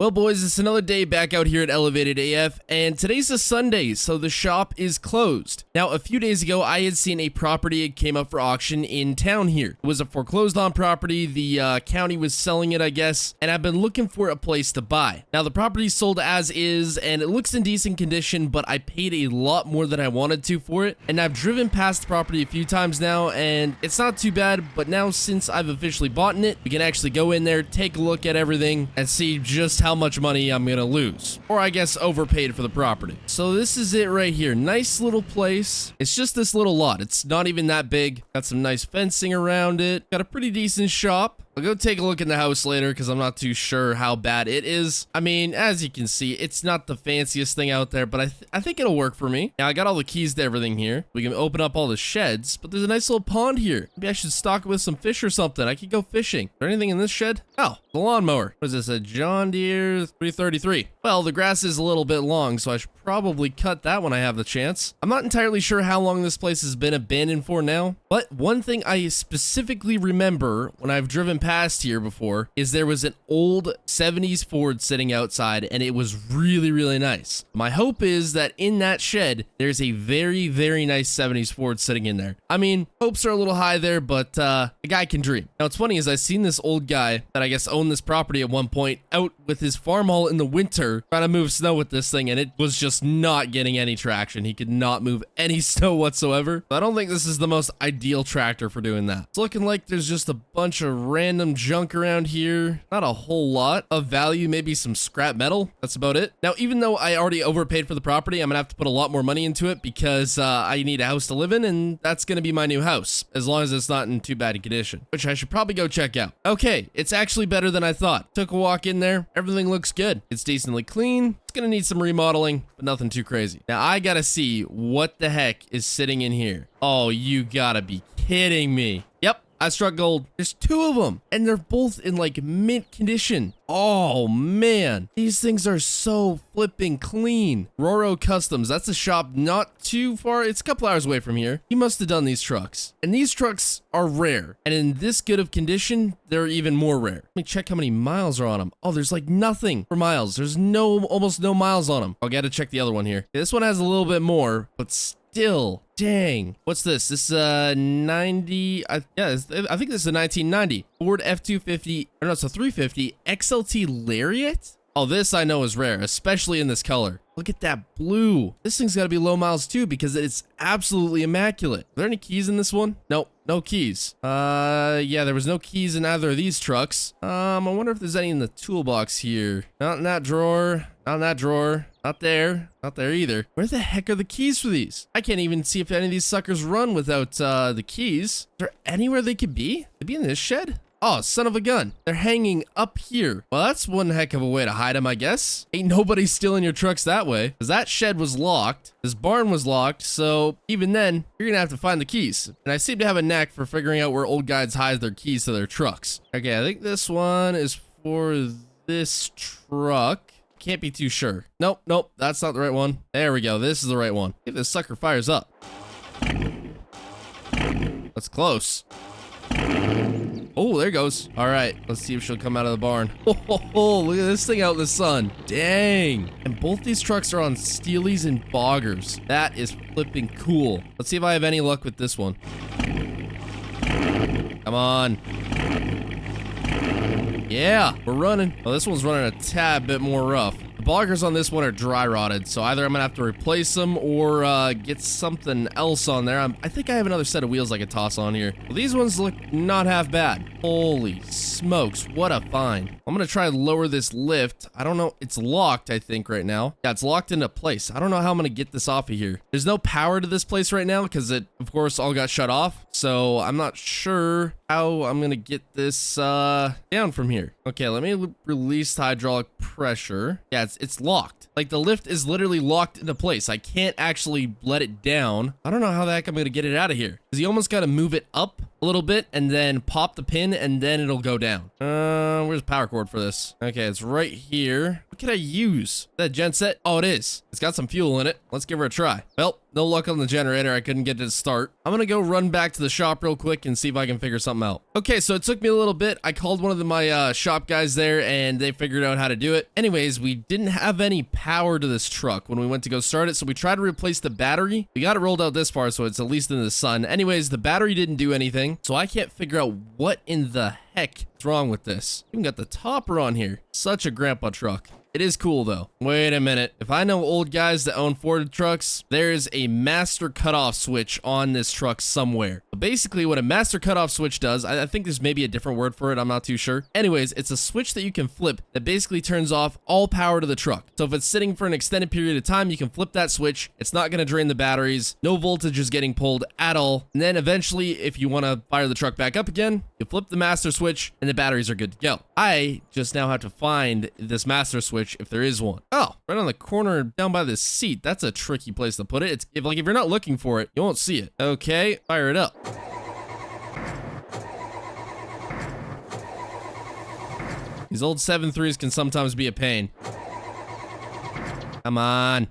Well, boys, it's another day back out here at Elevated AF, and today's a Sunday, so the shop is closed. Now, a few days ago, I had seen a property that came up for auction in town here. It was a foreclosed on property. The county was selling it, I guess, and I've been looking for a place to buy. Now, the property sold as is, and it looks in decent condition, but I paid a lot more than I wanted to for it, and I've driven past the property a few times now, and it's not too bad, but now since I've officially bought it, we can actually go in there, take a look at everything, and see just how much money I'm gonna lose. Or I guess overpaid for the property. So this is it right here. Nice little place. It's just this little lot. It's not even that big. Got some nice fencing around it. Got a pretty decent shop. I'll go take a look in the house later because I'm not too sure how bad it is. I mean, as you can see, it's not the fanciest thing out there, but I think it'll work for me. Now, I got all the keys to everything here. We can open up all the sheds, but there's a nice little pond here. Maybe I should stock it with some fish or something. I could go fishing. Is there anything in this shed? Oh, the lawnmower. What is this, a John Deere 333? Well, the grass is a little bit long, so I should probably cut that when I have the chance. I'm not entirely sure how long this place has been abandoned for now, but one thing I specifically remember when I've driven past here before is there was an old 70s Ford sitting outside, and it was really, really nice. My hope is that in that shed, there's a very, very nice 70s Ford sitting in there. I mean, hopes are a little high there, but a guy can dream. Now, what's funny is I've seen this old guy that I guess owned this property at one point out with his farm haul in the winter trying to move snow with this thing, and it was just not getting any traction. He could not move any snow whatsoever. So I don't think this is the most ideal tractor for doing that. It's looking like there's just a bunch of random junk around here. Not a whole lot of value, maybe some scrap metal. That's about it. Now, even though I already overpaid for the property, I'm gonna have to put a lot more money into it because I need a house to live in, and that's gonna be my new house, as long as it's not in too bad a condition, which I should probably go check out. Okay, it's actually better than I thought. Took a walk in there. Everything looks good. It's decently clean. It's gonna need some remodeling, but nothing too crazy. Now, I gotta see what the heck is sitting in here. Oh, you gotta be kidding me. Yep. I struck gold. There's two of them, and they're both in like mint condition. Oh man, these things are so flipping clean. Roro Customs, that's a shop not too far. It's a couple hours away from here. He must have done these trucks, and these trucks are rare, and in this good of condition, they're even more rare. Let me check how many miles are on them. Oh, there's like nothing for miles. There's almost no miles on them. I'll gotta check the other one here. This one has a little bit more, but still, dang. What's this? This is 90. I think this is a 1990 Ford F250. Or no, it's a 350 XLT Lariat. Oh, this I know is rare, especially in this color. Look at that blue. This thing's got to be low miles too because it's absolutely immaculate. Are there any keys in this one? Nope, no keys. Yeah, there was no keys in either of these trucks. I wonder if there's any in the toolbox here. Not in that drawer. Not in that drawer. Not there. Not there either. Where the heck are the keys for these? I can't even see if any of these suckers run without the keys. Is there anywhere they could be? Could be in this shed? Oh, son of a gun. They're hanging up here. Well, that's one heck of a way to hide them, I guess. Ain't nobody stealing your trucks that way. Because that shed was locked. This barn was locked. So even then, you're going to have to find the keys. And I seem to have a knack for figuring out where old guys hide their keys to their trucks. Okay, I think this one is for this truck. Can't be too sure. Nope, that's not the right one. There we go. This is the right one. If this sucker fires up. That's close. Oh, there goes. All right, let's see if she'll come out of the barn. Oh, look at this thing out in the sun. Dang. And both these trucks are on Steelies and Boggers. That is flipping cool. Let's see if I have any luck with this one. Come on. Yeah, we're running. Oh, this one's running a tad bit more rough. The boggers on this one are dry rotted, so either I'm gonna have to replace them or get something else on there. I think I have another set of wheels I could toss on here. Well, these ones look not half bad. Holy smokes, what a find. I'm gonna try and lower this lift. I don't know, it's locked, I think, right now. Yeah, it's locked into place. I don't know how I'm gonna get this off of here. There's no power to this place right now because it, of course, all got shut off. So I'm not sure how I'm gonna get this down from here. Okay, let me release the hydraulic pressure. Yeah, it's locked. Like, the lift is literally locked into place. I can't actually let it down. I don't know how the heck I'm gonna get it out of here. Because you almost gotta move it up a little bit and then pop the pin and then it'll go down. Where's the power cord for this? Okay, it's right here. What can I use? Is that gen set? Oh, it is. It's got some fuel in it. Let's give her a try. Well, no luck on the generator. I couldn't get it to start. I'm gonna go run back to the shop real quick and see if I can figure something out. Okay, so it took me a little bit. I called one of my shop guys there and they figured out how to do it. Anyways, we didn't have any power to this truck when we went to go start it, so we tried to replace the battery. We got it rolled out this far, so it's at least in the sun. Anyways, the battery didn't do anything, so I can't figure out what in the heck is wrong with this. Even got the topper on here. Such a grandpa truck. It is cool though. Wait a minute. If I know old guys that own Ford trucks, there's a master cutoff switch on this truck somewhere. But basically what a master cutoff switch does, I think there's maybe a different word for it, I'm not too sure. Anyways, it's a switch that you can flip that basically turns off all power to the truck. So if it's sitting for an extended period of time, you can flip that switch. It's not going to drain the batteries. No voltage is getting pulled at all. And then eventually, if you want to fire the truck back up again, you flip the master switch and the batteries are good to go. I just now have to find this master switch if there is one. Oh, right on the corner down by the seat. That's a tricky place to put it. It's if you're not looking for it, you won't see it. Okay, fire it up. These old 7.3s can sometimes be a pain. Come on.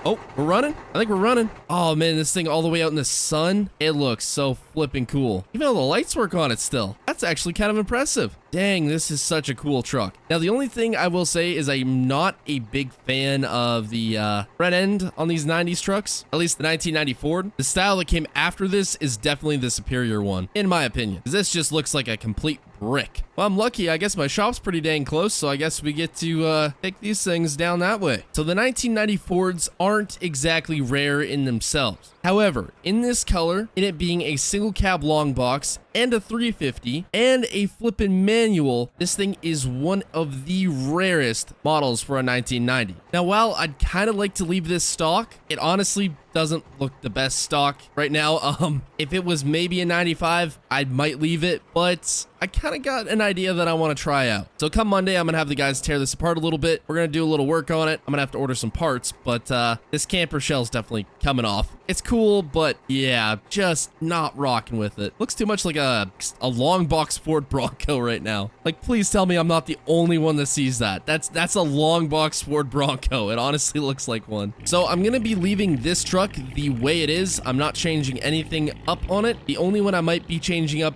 Oh, we're running? I think we're running. Oh man, this thing all the way out in the sun. It looks so flipping cool. Even though the lights work on it still. That's actually kind of impressive. Dang, this is such a cool truck. Now, the only thing I will say is I'm not a big fan of the front end on these 90s trucks, at least the 1990 Ford. The style that came after this is definitely the superior one, in my opinion. This just looks like a complete brick. Well, I'm lucky. I guess my shop's pretty dang close, so I guess we get to take these things down that way. So the 1990 Fords aren't exactly rare in themselves. However, in this color, in it being a single cab long box and a 350 and a flippin' manual, this thing is one of the rarest models for a 1990. Now, while I'd kind of like to leave this stock, it honestly doesn't look the best stock right now. If it was maybe a 95, I might leave it, but I kind of got an idea that I want to try out. So come Monday, I'm gonna have the guys tear this apart a little bit. We're gonna do a little work on it. I'm gonna have to order some parts, but this camper shell's definitely coming off. It's cool, but yeah, just not rocking with it. Looks too much like a long box Ford Bronco right now. Like, please tell me I'm not the only one that sees that. That's a long box Ford Bronco. It honestly looks like one. So I'm gonna be leaving this truck the way it is. I'm not changing anything up on it. The only one I might be changing up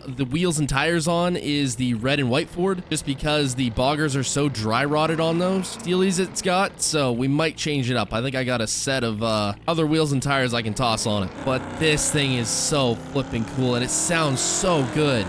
the wheels and tires on is the red and white Ford, just because the boggers are so dry rotted on those steelies it's got, so we might change it up. I think I got a set of other wheels and tires I can toss on it. But this thing is so flipping cool and it sounds so good.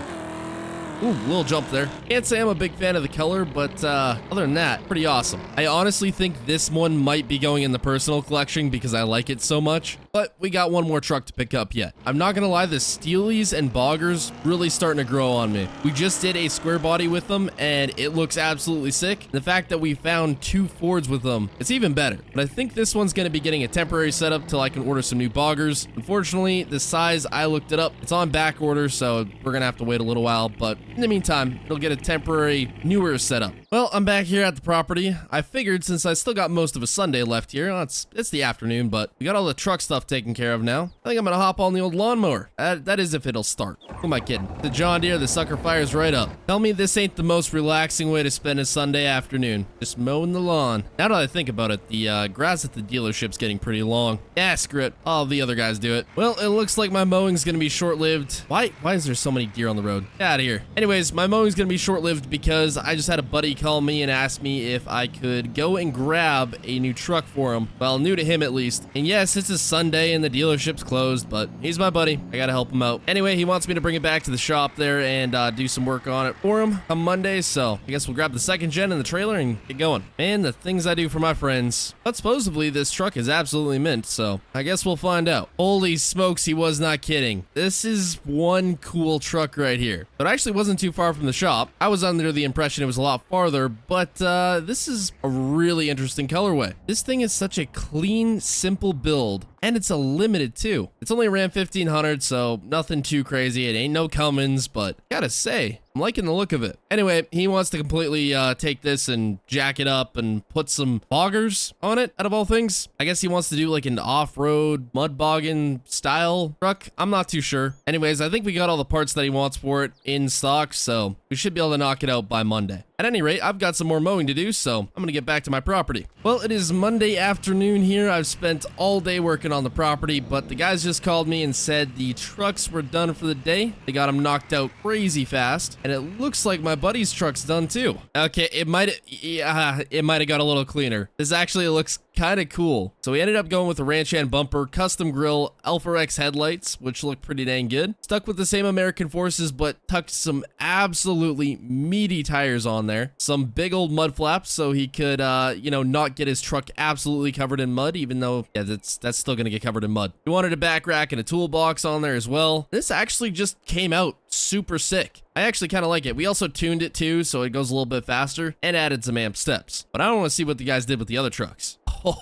Ooh, little jump there. Can't say I'm a big fan of the color, but other than that, pretty awesome. I honestly think this one might be going in the personal collection because I like it so much, but we got one more truck to pick up yet. I'm not gonna lie, the steelies and boggers really starting to grow on me. We just did a square body with them and it looks absolutely sick. The fact that we found two Fords with them, it's even better. But I think this one's gonna be getting a temporary setup till I can order some new boggers. Unfortunately, the size, I looked it up, it's on back order, so we're gonna have to wait a little while, but in the meantime, it'll get a temporary, newer setup. Well, I'm back here at the property. I figured since I still got most of a Sunday left here, well, it's the afternoon, but we got all the truck stuff taken care of now. I think I'm gonna hop on the old lawnmower. That is if it'll start. Who am I kidding? The John Deere, the sucker fires right up. Tell me this ain't the most relaxing way to spend a Sunday afternoon. Just mowing the lawn. Now that I think about it, the grass at the dealership's getting pretty long. Yeah, screw it. All the other guys do it. Well, it looks like my mowing's gonna be short-lived. Why is there so many deer on the road? Get out of here. Anyways, my mowing's gonna be short-lived because I just had a buddy call me and ask me if I could go and grab a new truck for him. Well, new to him at least. And yes, it's a Sunday and the dealership's closed, but he's my buddy. I gotta help him out. Anyway, he wants me to bring it back to the shop there and do some work on it for him come Monday, so I guess we'll grab the second gen in the trailer and get going. Man, the things I do for my friends. But supposedly this truck is absolutely mint, so I guess we'll find out. Holy smokes, he was not kidding. This is one cool truck right here. But it actually wasn't too far from the shop. I was under the impression it was a lot farther, but this is a really interesting colorway. This thing is such a clean, simple build, and it's a limited too. It's only a Ram 1500, so nothing too crazy. It ain't no Cummins, but gotta say, I'm liking the look of it. Anyway, he wants to completely take this and jack it up and put some boggers on it, out of all things. I guess he wants to do like an off-road mud bogging style truck. I'm not too sure. Anyways, I think we got all the parts that he wants for it in stock, so we should be able to knock it out by Monday. At any rate, I've got some more mowing to do, so I'm gonna get back to my property. Well, it is Monday afternoon here. I've spent all day working on the property, but the guys just called me and said the trucks were done for the day. They got them knocked out crazy fast, and it looks like my buddy's truck's done too. Okay, it might have got a little cleaner. This actually looks kind of cool. So we ended up going with a Ranch Hand bumper, custom grill, Alpha X headlights, which look pretty dang good. Stuck with the same American Forces, but tucked some absolutely meaty tires on there. Some big old mud flaps so he could, you know, not get his truck absolutely covered in mud, even though, yeah, that's still gonna get covered in mud. We wanted a back rack and a toolbox on there as well. This actually just came out super sick. I actually kind of like it. We also tuned it too, so it goes a little bit faster, and added some amp steps. But I don't want to see what the guys did with the other trucks.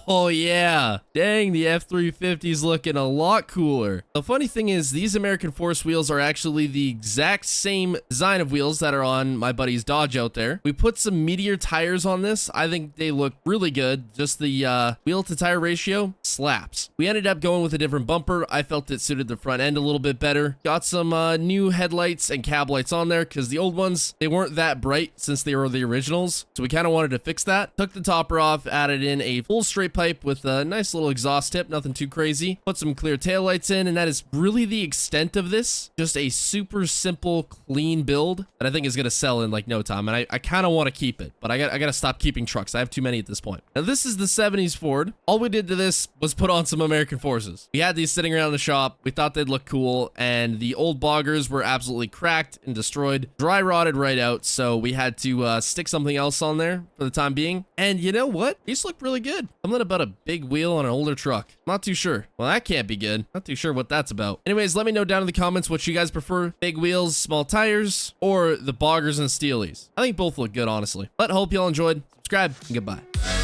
Oh yeah, dang, the F-350's looking a lot cooler. The funny thing is, these American Force wheels are actually the exact same design of wheels that are on my buddy's Dodge out there. We put some Meteor tires on this. I think they look really good. Just the wheel to tire ratio slaps. We ended up going with a different bumper. I felt it suited the front end a little bit better. Got some new headlights and cab lights on there because the old ones, they weren't that bright since they were the originals. So we kind of wanted to fix that. Took the topper off, added in a full straight pipe with a nice little exhaust tip, nothing too crazy. Put some clear taillights in, and that is really the extent of this. Just a super simple, clean build that I think is going to sell in like no time. And I kind of want to keep it, but I got to stop keeping trucks. I have too many at this point. Now, this is the 70s Ford. All we did to this was put on some American Forces. We had these sitting around the shop. We thought they'd look cool, and the old boggers were absolutely cracked and destroyed, dry rotted right out. So we had to stick something else on there for the time being. And you know what? These look really good. Something about a big wheel on an older truck. Not too sure. Well, that can't be good. Not too sure what that's about. Anyways, let me know down in the comments what you guys prefer. Big wheels, small tires, or the boggers and steelies. I think both look good, honestly. But hope y'all enjoyed. Subscribe, and goodbye.